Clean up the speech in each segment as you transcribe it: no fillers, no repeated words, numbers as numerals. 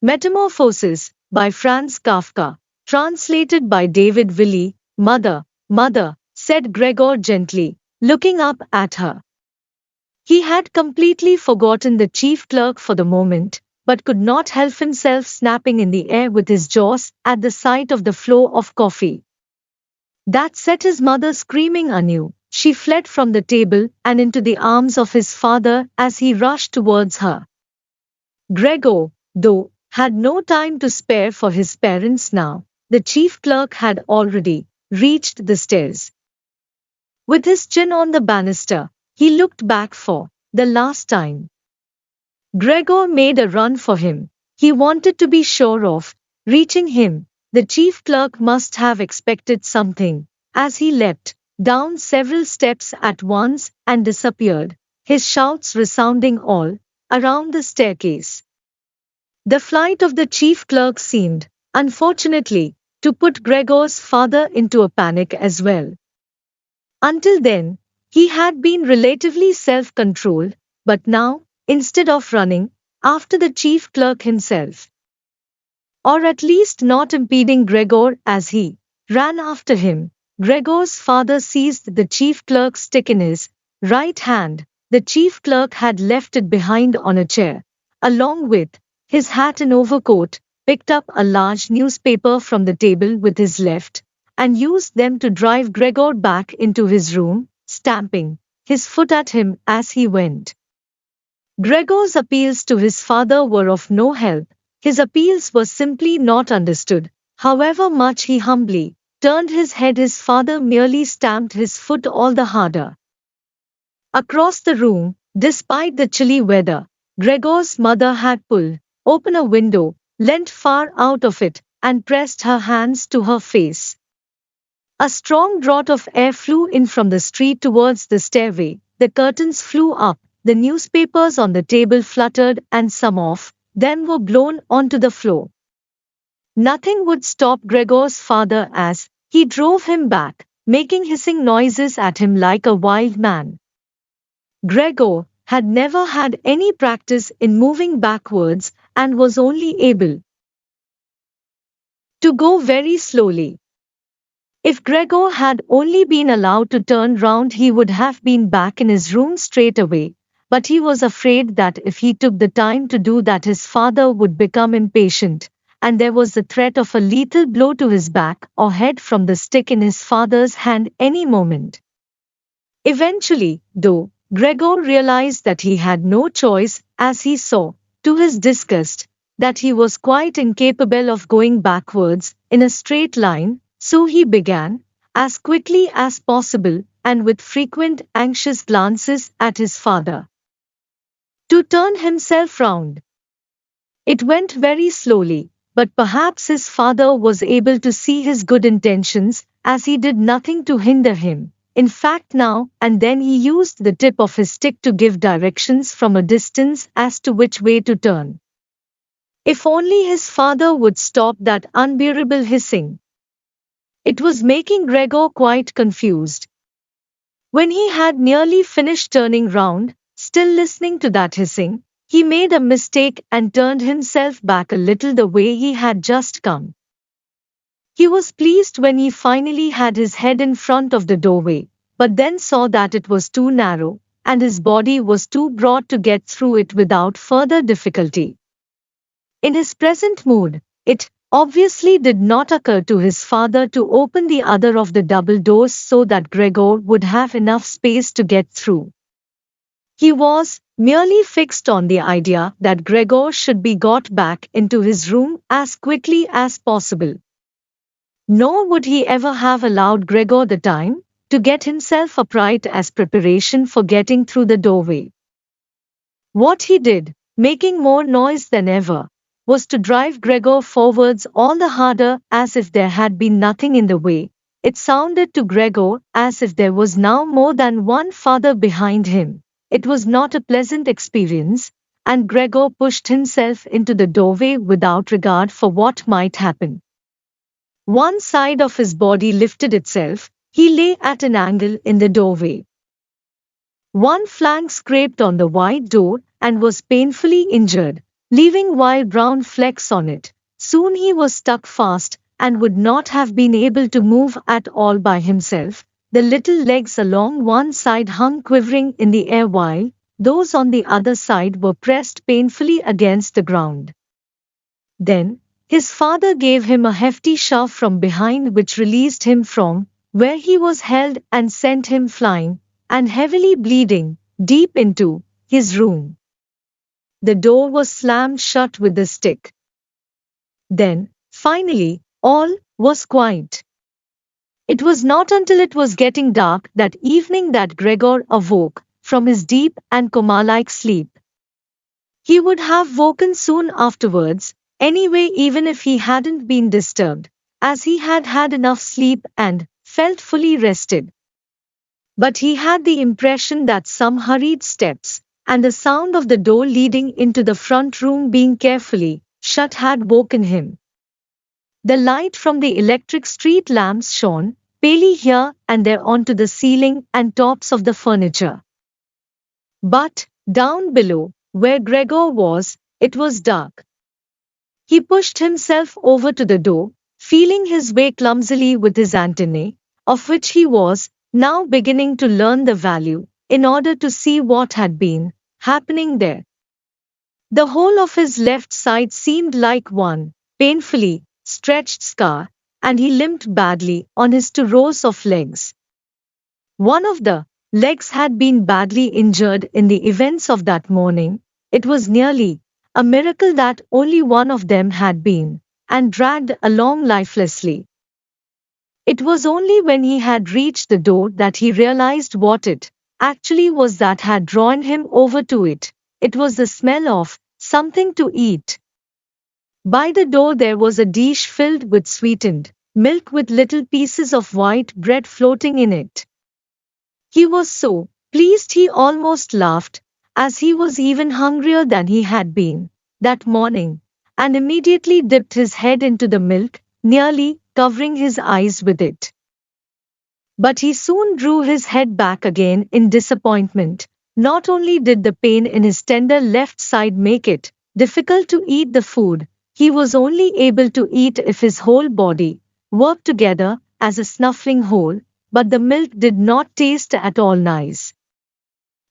Metamorphosis by Franz Kafka. Translated by David Wyllie. Mother, mother, said Gregor gently, looking up at her. He had completely forgotten the chief clerk for the moment, but could not help himself snapping in the air with his jaws at the sight of the flow of coffee. That set his mother screaming anew. She fled from the table and into the arms of his father as he rushed towards her. Gregor, though, had no time to spare for his parents now. The chief clerk had already reached the stairs. With his chin on the banister, he looked back for the last time. Gregor made a run for him. He wanted to be sure of reaching him. The chief clerk must have expected something, as he leapt down several steps at once and disappeared, his shouts resounding all around the staircase. The flight of the chief clerk seemed, unfortunately, to put Gregor's father into a panic as well. Until then, he had been relatively self-controlled, but now, instead of running after the chief clerk himself, or at least not impeding Gregor as he ran after him, Gregor's father seized the chief clerk's stick in his right hand. The chief clerk had left it behind on a chair, along with his hat and overcoat, picked up a large newspaper from the table with his left, and used them to drive Gregor back into his room, stamping his foot at him as he went. Gregor's appeals to his father were of no help. His appeals were simply not understood. However much he humbly turned his head, his father merely stamped his foot all the harder. Across the room, despite the chilly weather, Gregor's mother had pulled open a window, leant far out of it, and pressed her hands to her face. A strong draught of air flew in from the street towards the stairway. The curtains flew up, the newspapers on the table fluttered, and some of them were blown onto the floor. Nothing would stop Gregor's father as he drove him back, making hissing noises at him like a wild man. Gregor had never had any practice in moving backwards and was only able to go very slowly. If Gregor had only been allowed to turn round, he would have been back in his room straight away, but he was afraid that if he took the time to do that, his father would become impatient, and there was the threat of a lethal blow to his back or head from the stick in his father's hand any moment. Eventually, though, Gregor realized that he had no choice, as he saw, to his disgust, that he was quite incapable of going backwards in a straight line, so he began, as quickly as possible, and with frequent anxious glances at his father, to turn himself round. It went very slowly, but perhaps his father was able to see his good intentions, as he did nothing to hinder him. In fact, now and then he used the tip of his stick to give directions from a distance as to which way to turn. If only his father would stop that unbearable hissing. It was making Gregor quite confused. When he had nearly finished turning round, still listening to that hissing, he made a mistake and turned himself back a little the way he had just come. He was pleased when he finally had his head in front of the doorway, but then saw that it was too narrow, and his body was too broad to get through it without further difficulty. In his present mood, it obviously did not occur to his father to open the other of the double doors so that Gregor would have enough space to get through. He was merely fixed on the idea that Gregor should be got back into his room as quickly as possible. Nor would he ever have allowed Gregor the time to get himself upright as preparation for getting through the doorway. What he did, making more noise than ever, was to drive Gregor forwards all the harder, as if there had been nothing in the way. It sounded to Gregor as if there was now more than one father behind him. It was not a pleasant experience, and Gregor pushed himself into the doorway without regard for what might happen. One side of his body lifted itself. He lay at an angle in the doorway. One flank scraped on the wide door and was painfully injured. leaving wild brown flecks on it. Soon he was stuck fast and would not have been able to move at all by himself. The little legs along one side hung quivering in the air while those on the other side were pressed painfully against the ground. Then, his father gave him a hefty shove from behind which released him from where he was held and sent him flying, and heavily bleeding, deep into his room. The door was slammed shut with a stick. Then, finally, all was quiet. It was not until it was getting dark that evening that Gregor awoke from his deep and coma-like sleep. He would have woken soon afterwards, anyway, even if he hadn't been disturbed, as he had had enough sleep and felt fully rested. But he had the impression that some hurried steps and the sound of the door leading into the front room being carefully shut had woken him. The light from the electric street lamps shone palely here and there onto the ceiling and tops of the furniture. But, down below, where Gregor was, it was dark. He pushed himself over to the door, feeling his way clumsily with his antennae, of which he was now beginning to learn the value, in order to see what had been happening there. The whole of his left side seemed like one painfully stretched scar, and he limped badly on his 2 rows of legs. One of the legs had been badly injured in the events of that morning. It was nearly a miracle that only one of them had been and dragged along lifelessly. It was only when he had reached the door that he realized what it actually was that had drawn him over to it. It was the smell of something to eat. By the door there was a dish filled with sweetened milk with little pieces of white bread floating in it. He was so pleased he almost laughed, as he was even hungrier than he had been that morning, and immediately dipped his head into the milk, nearly covering his eyes with it. But he soon drew his head back again in disappointment. Not only did the pain in his tender left side make it difficult to eat the food, he was only able to eat if his whole body worked together as a snuffling whole, but the milk did not taste at all nice.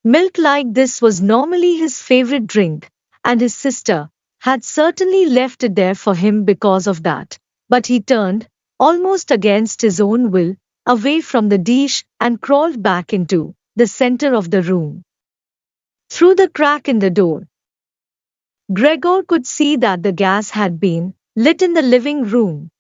Milk like this was normally his favorite drink, and his sister had certainly left it there for him because of that. But he turned, almost against his own will, away from the dish and crawled back into the center of the room. Through the crack in the door, Gregor could see that the gas had been lit in the living room.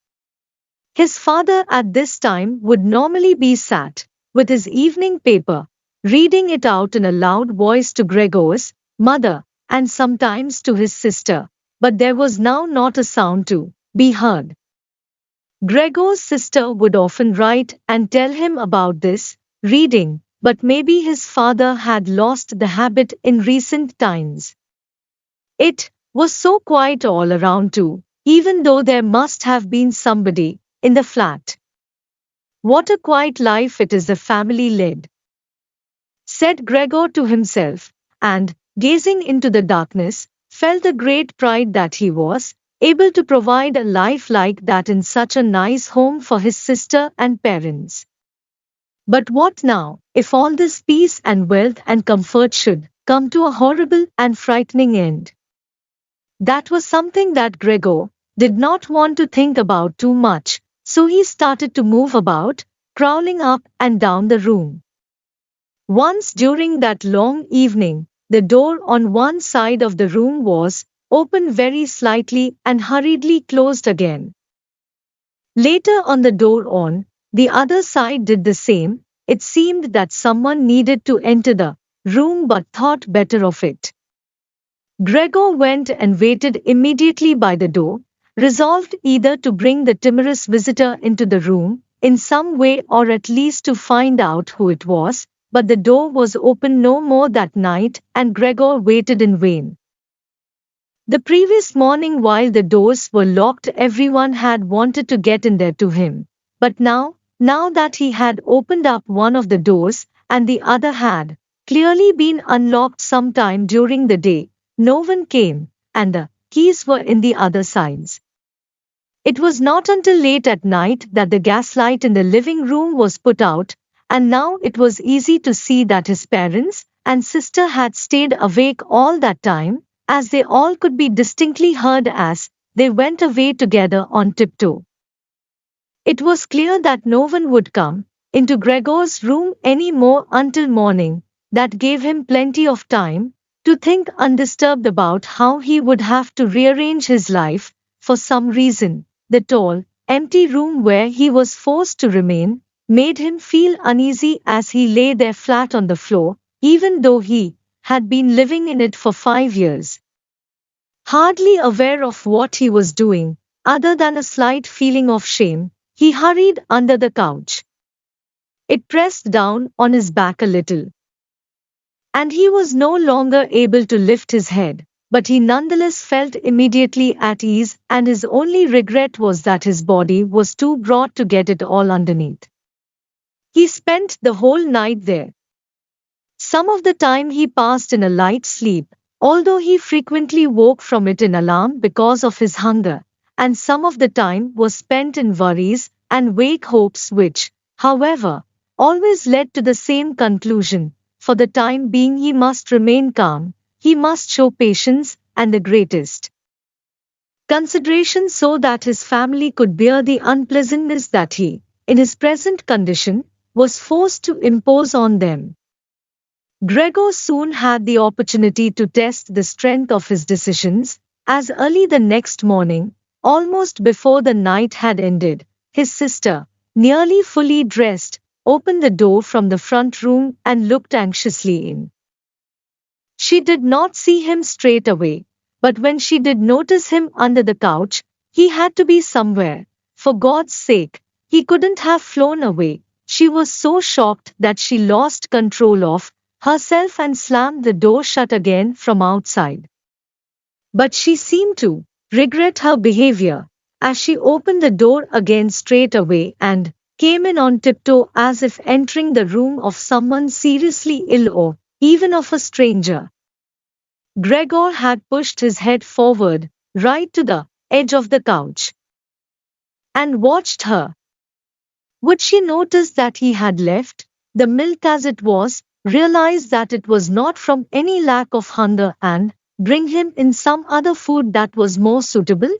His father at this time would normally be sat with his evening paper, reading it out in a loud voice to Gregor's mother and sometimes to his sister, but there was now not a sound to be heard. Gregor's sister would often write and tell him about this reading, but maybe his father had lost the habit in recent times. It was so quiet all around too, even though there must have been somebody in the flat. What a quiet life it is the family led, said Gregor to himself, and, gazing into the darkness, felt a great pride that he was able to provide a life like that in such a nice home for his sister and parents. But what now, if all this peace and wealth and comfort should come to a horrible and frightening end? That was something that Gregor did not want to think about too much, so he started to move about, crawling up and down the room. Once during that long evening, the door on one side of the room was opened very slightly and hurriedly closed again. Later on, the door on the other side did the same. It seemed that someone needed to enter the room but thought better of it. Gregor went and waited immediately by the door, resolved either to bring the timorous visitor into the room in some way or at least to find out who it was, but the door was opened no more that night and Gregor waited in vain. The previous morning while the doors were locked everyone had wanted to get in there to him, but now that he had opened up one of the doors and the other had clearly been unlocked sometime during the day, no one came, and the keys were in the other sides. It was not until late at night that the gaslight in the living room was put out, and now it was easy to see that his parents and sister had stayed awake all that time, as they all could be distinctly heard as they went away together on tiptoe. It was clear that no one would come into Gregor's room any more until morning. That gave him plenty of time to think undisturbed about how he would have to rearrange his life. For some reason, the tall, empty room where he was forced to remain made him feel uneasy as he lay there flat on the floor, even though he had been living in it for 5 years. Hardly aware of what he was doing, other than a slight feeling of shame, he hurried under the couch. It pressed down on his back a little, and he was no longer able to lift his head, but he nonetheless felt immediately at ease, and his only regret was that his body was too broad to get it all underneath. He spent the whole night there. Some of the time he passed in a light sleep, although he frequently woke from it in alarm because of his hunger, and some of the time was spent in worries and vague hopes which, however, always led to the same conclusion. For the time being he must remain calm, he must show patience and the greatest consideration so that his family could bear the unpleasantness that he, in his present condition, was forced to impose on them. Gregor soon had the opportunity to test the strength of his decisions, as early the next morning, almost before the night had ended, his sister, nearly fully dressed, opened the door from the front room and looked anxiously in. She did not see him straight away, but when she did notice him under the couch, he had to be somewhere. For God's sake, he couldn't have flown away. She was so shocked that she lost control of herself and slammed the door shut again from outside. But she seemed to regret her behavior, as she opened the door again straight away and came in on tiptoe as if entering the room of someone seriously ill or even of a stranger. Gregor had pushed his head forward, right to the edge of the couch, and watched her. Would she notice that he had left the milk as it was, realize that it was not from any lack of hunger, and bring him in some other food that was more suitable?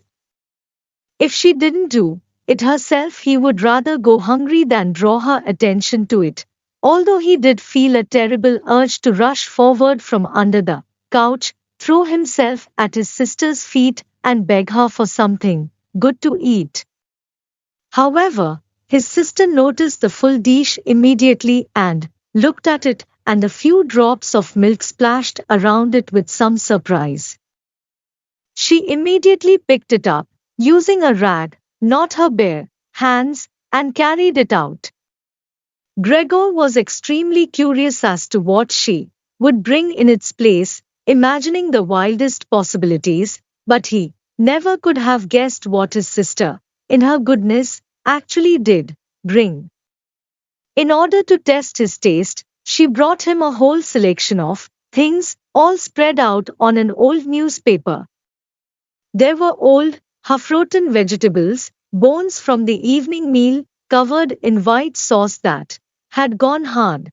If she didn't do it herself, he would rather go hungry than draw her attention to it, although he did feel a terrible urge to rush forward from under the couch, throw himself at his sister's feet, and beg her for something good to eat. However, his sister noticed the full dish immediately and looked at it, and a few drops of milk splashed around it with some surprise. She immediately picked it up, using a rag, not her bare hands, and carried it out. Gregor was extremely curious as to what she would bring in its place, imagining the wildest possibilities, but he never could have guessed what his sister, in her goodness, actually did bring. In order to test his taste, she brought him a whole selection of things, all spread out on an old newspaper. There were old, half-rotten vegetables, bones from the evening meal, covered in white sauce that had gone hard,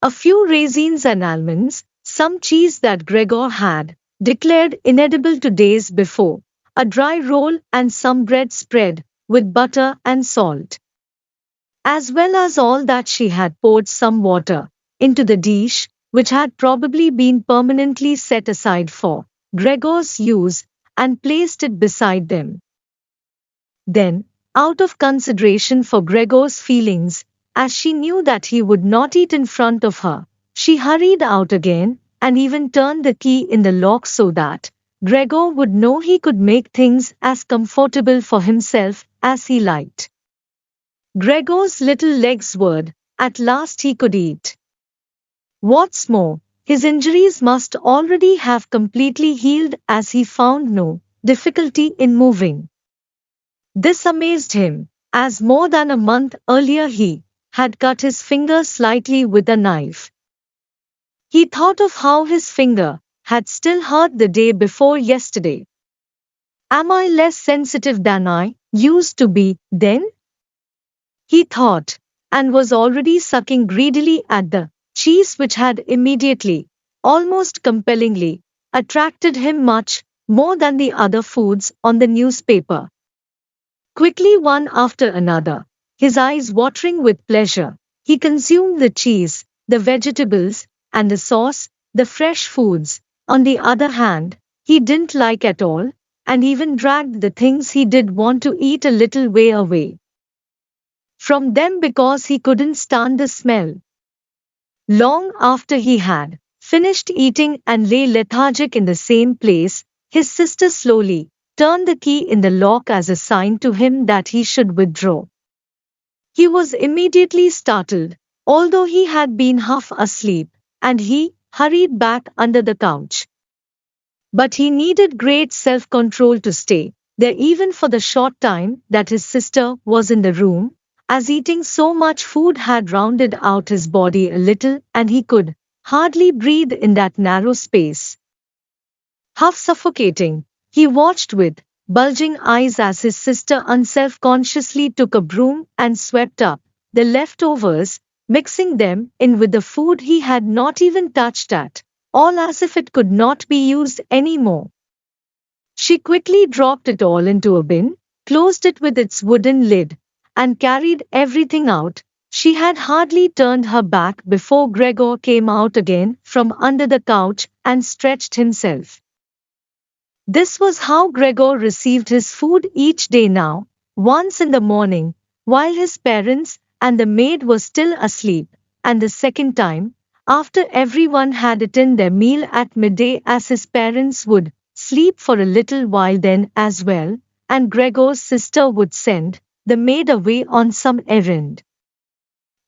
a few raisins and almonds, some cheese that Gregor had declared inedible 2 days before, a dry roll and some bread spread with butter and salt, as well as all that. She had poured some water into the dish, which had probably been permanently set aside for Gregor's use, and placed it beside them. Then, out of consideration for Gregor's feelings, as she knew that he would not eat in front of her, she hurried out again, and even turned the key in the lock so that Gregor would know he could make things as comfortable for himself as he liked. Gregor's little legs would, at last he could eat. What's more, his injuries must already have completely healed, as he found no difficulty in moving. This amazed him, as more than a month earlier he had cut his finger slightly with a knife. He thought of how his finger had still hurt the day before yesterday. Am I less sensitive than I used to be, then? He thought, and was already sucking greedily at the cheese which had immediately, almost compellingly, attracted him much more than the other foods on the newspaper. Quickly, one after another, his eyes watering with pleasure, he consumed the cheese, the vegetables, and the sauce, the fresh foods. On the other hand, he didn't like at all, and even dragged the things he did want to eat a little way away from them because he couldn't stand the smell. Long after he had finished eating and lay lethargic in the same place, his sister slowly turned the key in the lock as a sign to him that he should withdraw. He was immediately startled, although he had been half asleep, and he hurried back under the couch. But he needed great self-control to stay there even for the short time that his sister was in the room, as eating so much food had rounded out his body a little and he could hardly breathe in that narrow space. Half suffocating, he watched with bulging eyes as his sister unself-consciously took a broom and swept up the leftovers, mixing them in with the food he had not even touched at, all as if it could not be used anymore. She quickly dropped it all into a bin, closed it with its wooden lid, and carried everything out. She had hardly turned her back before Gregor came out again from under the couch and stretched himself. This was how Gregor received his food each day now, once in the morning, while his parents and the maid were still asleep, and the second time, after everyone had eaten their meal at midday, as his parents would sleep for a little while then as well, and Gregor's sister would send the maid away on some errand.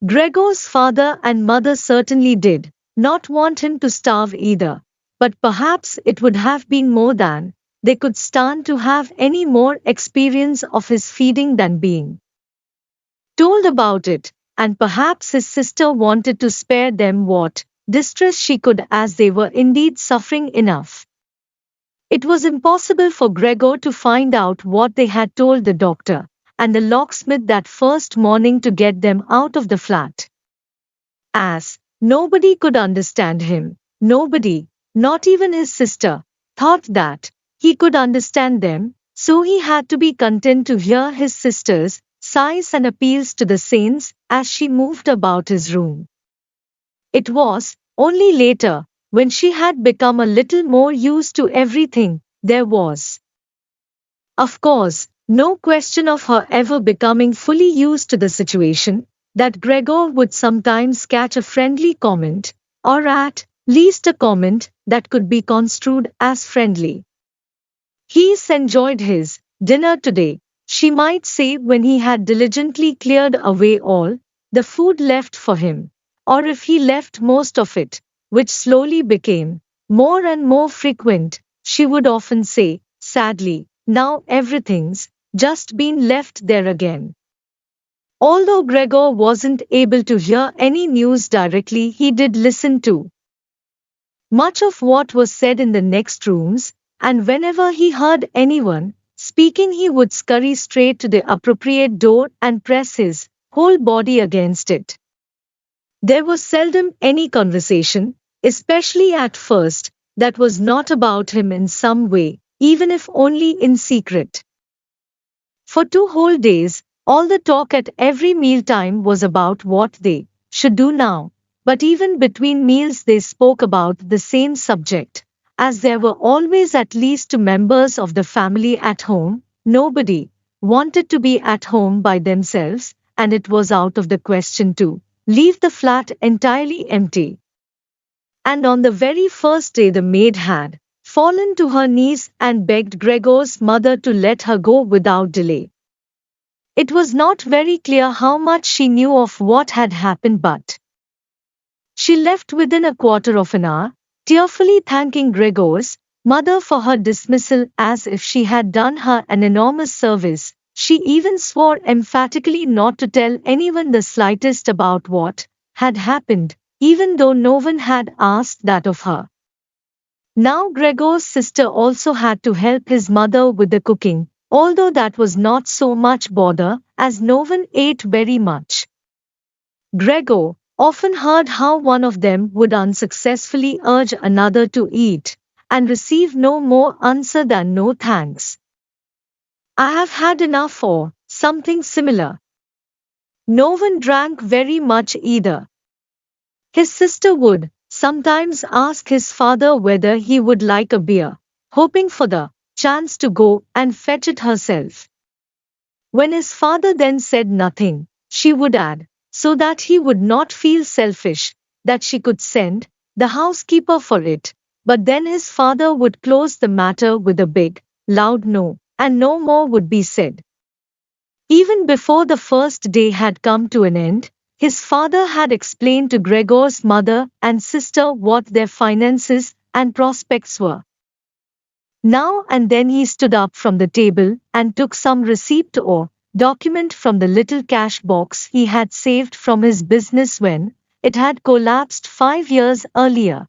Gregor's father and mother certainly did not want him to starve either, but perhaps it would have been more than they could stand to have any more experience of his feeding than being told about it, and perhaps his sister wanted to spare them what distress she could, as they were indeed suffering enough. It was impossible for Gregor to find out what they had told the doctor and the locksmith that first morning to get them out of the flat. As nobody could understand him, nobody, not even his sister, thought that he could understand them, so he had to be content to hear his sister's sighs and appeals to the saints as she moved about his room. It was only later, when she had become a little more used to everything, there was, of course, no question of her ever becoming fully used to the situation, that Gregor would sometimes catch a friendly comment, or at least a comment that could be construed as friendly. He's enjoyed his dinner today, she might say when he had diligently cleared away all the food left for him, or if he left most of it, which slowly became more and more frequent, she would often say, sadly, now everything's just been left there again. Although Gregor wasn't able to hear any news directly, he did listen to much of what was said in the next rooms, and whenever he heard anyone speaking, he would scurry straight to the appropriate door and press his whole body against it. There was seldom any conversation, especially at first, that was not about him in some way, even if only in secret. For 2 whole days, all the talk at every mealtime was about what they should do now, but even between meals they spoke about the same subject. As there were always at least 2 members of the family at home, nobody wanted to be at home by themselves, and it was out of the question to leave the flat entirely empty. And on the very first day the maid had fallen to her knees and begged Gregor's mother to let her go without delay. It was not very clear how much she knew of what had happened, but she left within a quarter of an hour, tearfully thanking Gregor's mother for her dismissal as if she had done her an enormous service. She even swore emphatically not to tell anyone the slightest about what had happened, even though no one had asked that of her. Now Gregor's sister also had to help his mother with the cooking, although that was not so much bother, as no one ate very much. Gregor often heard how one of them would unsuccessfully urge another to eat, and receive no more answer than no thanks. I have had enough or something similar. No one drank very much either. His sister would sometimes ask his father whether he would like a beer, hoping for the chance to go and fetch it herself. When his father then said nothing, she would add, so that he would not feel selfish, that she could send the housekeeper for it, but then his father would close the matter with a big, loud no, and no more would be said. Even before the first day had come to an end, his father had explained to Gregor's mother and sister what their finances and prospects were. Now and then he stood up from the table and took some receipt or document from the little cash box he had saved from his business when it had collapsed 5 years earlier.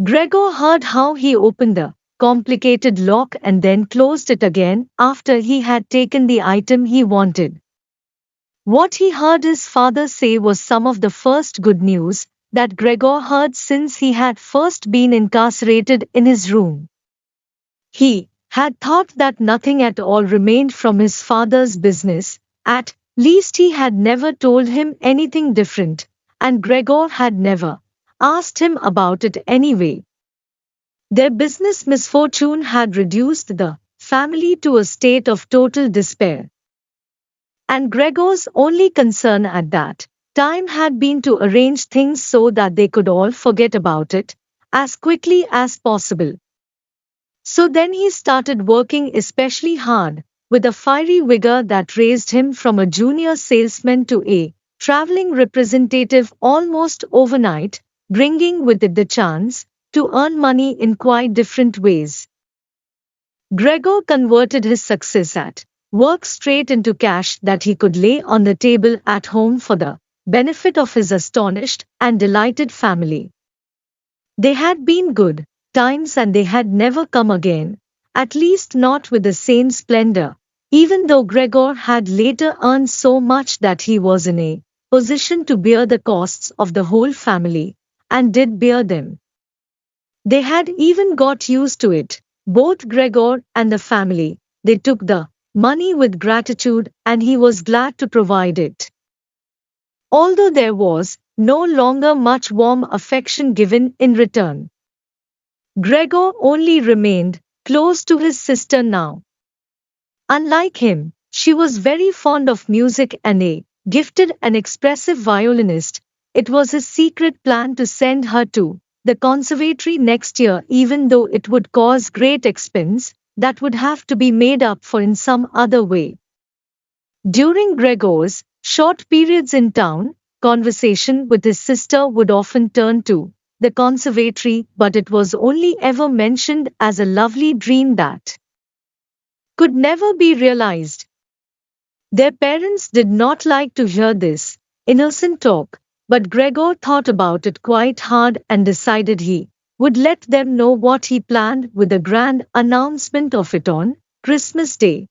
Gregor heard how he opened the complicated lock and then closed it again after he had taken the item he wanted. What he heard his father say was some of the first good news that Gregor heard since he had first been incarcerated in his room. He had thought that nothing at all remained from his father's business, at least he had never told him anything different, and Gregor had never asked him about it anyway. Their business misfortune had reduced the family to a state of total despair. And Gregor's only concern at that time had been to arrange things so that they could all forget about it as quickly as possible. So then he started working especially hard, with a fiery vigor that raised him from a junior salesman to a traveling representative almost overnight, bringing with it the chance to earn money in quite different ways. Gregor converted his success at work straight into cash that he could lay on the table at home for the benefit of his astonished and delighted family. They had been good times and they had never come again, at least not with the same splendor, even though Gregor had later earned so much that he was in a position to bear the costs of the whole family, and did bear them. They had even got used to it, both Gregor and the family. They took the money with gratitude and he was glad to provide it. Although there was no longer much warm affection given in return. Gregor only remained close to his sister now. Unlike him, she was very fond of music and a gifted and expressive violinist. It was his secret plan to send her to the conservatory next year, even though it would cause great expense that would have to be made up for in some other way. During Gregor's short periods in town, conversation with his sister would often turn to the conservatory, but it was only ever mentioned as a lovely dream that could never be realized. Their parents did not like to hear this innocent talk, but Gregor thought about it quite hard and decided he would let them know what he planned with a grand announcement of it on Christmas Day.